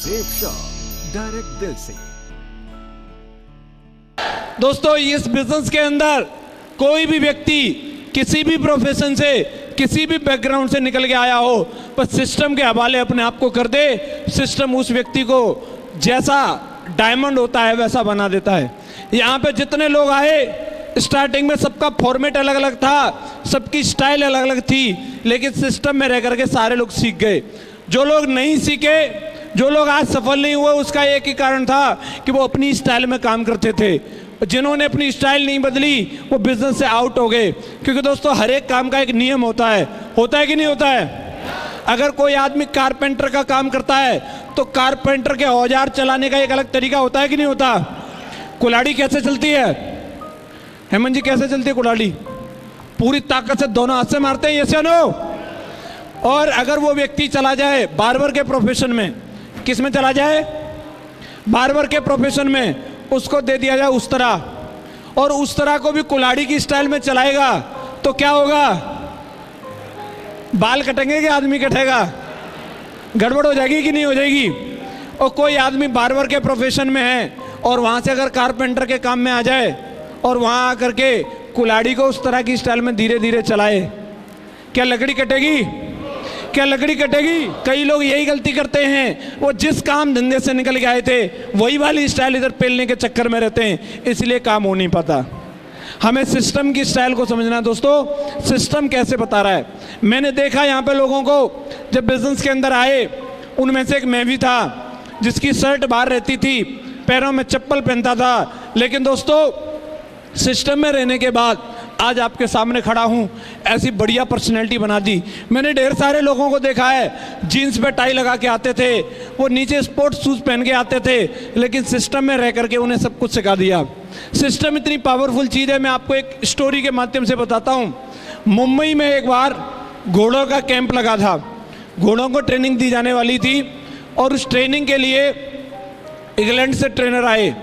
Safe shop direct दिल से। दोस्तों, इस बिजनेस के अंदर कोई भी व्यक्ति किसी भी प्रोफेशन से, किसी भी बैकग्राउंड से निकल के आया हो, पर सिस्टम के हवाले अपने आप को कर दे, सिस्टम उस व्यक्ति को जैसा डायमंड होता है वैसा बना देता है। यहाँ पे जितने लोग आए, स्टार्टिंग में सबका फॉर्मेट अलग अलग था, सबकी स्टाइल अलग अलग थी, लेकिन सिस्टम में रह करके सारे लोग सीख गए। जो लोग नहीं सीखे, जो लोग आज सफल नहीं हुए, उसका एक ही कारण था कि वो अपनी स्टाइल में काम करते थे। जिन्होंने अपनी स्टाइल नहीं बदली वो बिजनेस से आउट हो गए। क्योंकि दोस्तों, हर एक काम का एक नियम होता है कि नहीं होता है? अगर कोई आदमी कारपेंटर का काम करता है तो कारपेंटर के औजार चलाने का एक अलग तरीका होता है कि नहीं होता? कुल्हाड़ी कैसे चलती है हेमंत जी, कैसे चलती है कुल्हाड़ी? पूरी ताकत से दोनों हाथ से मारते हैं, ये से नो। और अगर वो व्यक्ति चला जाए बार्बर के प्रोफेशन में, किस में चला जाए? बार्बर के प्रोफेशन में, उसको दे दिया जाए उस तरह, और उस तरह को भी कुल्हाड़ी की स्टाइल में चलाएगा तो क्या होगा? बाल कटेंगे कि आदमी कटेगा? गड़बड़ हो जाएगी कि नहीं हो जाएगी? और कोई आदमी बार्बर के प्रोफेशन में है और वहां से अगर कारपेंटर के काम में आ जाए और वहां आकर के कुल्हाड़ी को उस तरह की स्टाइल में धीरे धीरे चलाए, क्या लकड़ी कटेगी? क्या लकड़ी कटेगी? कई लोग यही गलती करते हैं, वो जिस काम धंधे से निकल के आए थे वही वाली स्टाइल इधर पेलने के चक्कर में रहते हैं, इसलिए काम हो नहीं पाता। हमें सिस्टम की स्टाइल को समझना है दोस्तों, सिस्टम कैसे बता रहा है। मैंने देखा यहाँ पे लोगों को जब बिजनेस के अंदर आए, उनमें से एक मैं भी था जिसकी शर्ट बाहर रहती थी, पैरों में चप्पल पहनता था, लेकिन दोस्तों सिस्टम में रहने के बाद आज आपके सामने खड़ा हूं, ऐसी बढ़िया पर्सनैलिटी बना दी। मैंने ढेर सारे लोगों को देखा है, जीन्स पे टाई लगा के आते थे, वो नीचे स्पोर्ट्स शूज पहन के आते थे, लेकिन सिस्टम में रह करके उन्हें सब कुछ सिखा दिया। सिस्टम इतनी पावरफुल चीज़ है, मैं आपको एक स्टोरी के माध्यम से बताता हूँ। मुंबई में एक बार घोड़ों का कैंप लगा था, घोड़ों को ट्रेनिंग दी जाने वाली थी, और उस ट्रेनिंग के लिए इंग्लैंड से ट्रेनर आए,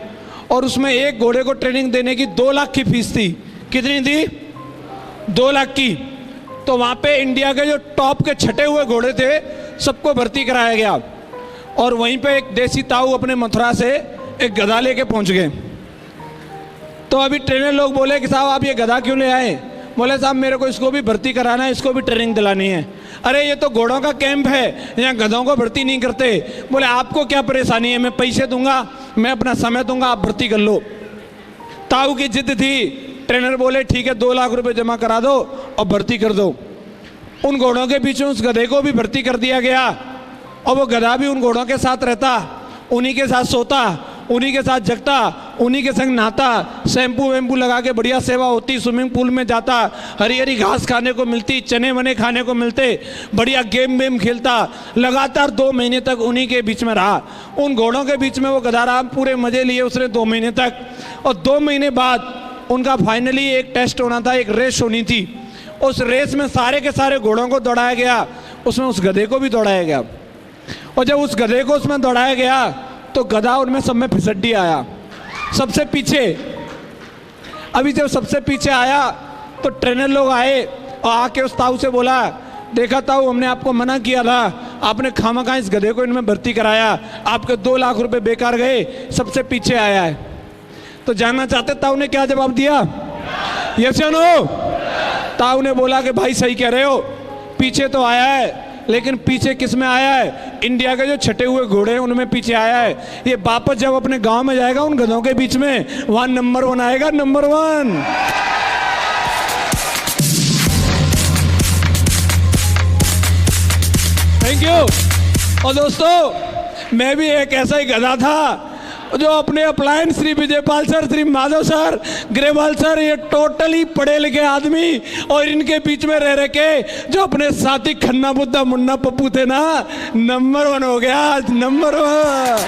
और उसमें एक घोड़े को ट्रेनिंग देने की 2 लाख की फीस थी। कितनी थी? 2 लाख की। तो वहाँ पे इंडिया के जो टॉप के छटे हुए घोड़े थे सबको भर्ती कराया गया, और वहीं पे एक देसी ताऊ अपने मथुरा से एक गधा लेके पहुँच गए। तो अभी ट्रेनर लोग बोले कि साहब आप ये गधा क्यों ले आए? बोले साहब मेरे को इसको भी भर्ती कराना है, इसको भी ट्रेनिंग दिलानी है। अरे ये तो घोड़ों का कैंप है, यहाँ गधों को भर्ती नहीं करते। बोले आपको क्या परेशानी है, मैं पैसे दूंगा, मैं अपना समय दूंगा, आप भर्ती कर लो। ताऊ की जिद थी, ट्रेनर बोले ठीक है 2 लाख रुपए जमा करा दो और भर्ती कर दो। उन घोड़ों के पीछे उस गधे को भी भर्ती कर दिया गया, और वो गधा भी उन घोड़ों के साथ रहता, उन्हीं के साथ सोता, उन्हीं के साथ जगता, उन्हीं के संग नहाता, शैम्पू वैम्पू लगा के बढ़िया सेवा होती, स्विमिंग पूल में जाता, हरी हरी घास खाने को मिलती, चने वने खाने को मिलते, बढ़िया गेम वेम खेलता। लगातार 2 महीने तक उन्हीं के बीच में रहा, उन घोड़ों के बीच में वो गधा रहा, पूरे मजे लिए उसने 2 महीने तक। और 2 महीने बाद उनका फाइनली एक टेस्ट होना था, एक रेस होनी थी। उस रेस में सारे के सारे घोड़ों को दौड़ाया गया, उसमें उस गधे को भी दौड़ाया गया, और जब उस गधे को उसमें दौड़ाया गया तो गधा उनमें सब में फिसड्डी आया सबसे पीछे। अभी जब सबसे पीछे आया तो ट्रेनर लोग आए और आके उस ताऊ से बोला, देखा ताऊ हमने आपको मना किया था, आपने खामखा इस गधे को इनमें भर्ती कराया, आपके 2 लाख रुपए बेकार गए, सबसे पीछे आया है। तो जानना चाहते ताऊ ने क्या जवाब दिया? यस या नो? ताऊ ने बोला कि भाई सही कह रहे हो, पीछे तो आया है, लेकिन पीछे किस में आया है? इंडिया के जो छटे हुए घोड़े हैं उनमें पीछे आया है। ये वापस जब अपने गांव में जाएगा उन गधों के बीच में, वहां नंबर 1 आएगा, नंबर 1। Thank you. और दोस्तों, मैं भी एक ऐसा ही गधा था जो अपने अपलायन Shri Vijaypal sir, Shri Madhav sir, Grewal sir, ये टोटली पढ़े लिखे आदमी, और इनके बीच में रह के जो अपने साथी खन्ना बुद्धा मुन्ना पप्पू थे ना, नंबर 1 हो गया, नंबर 1।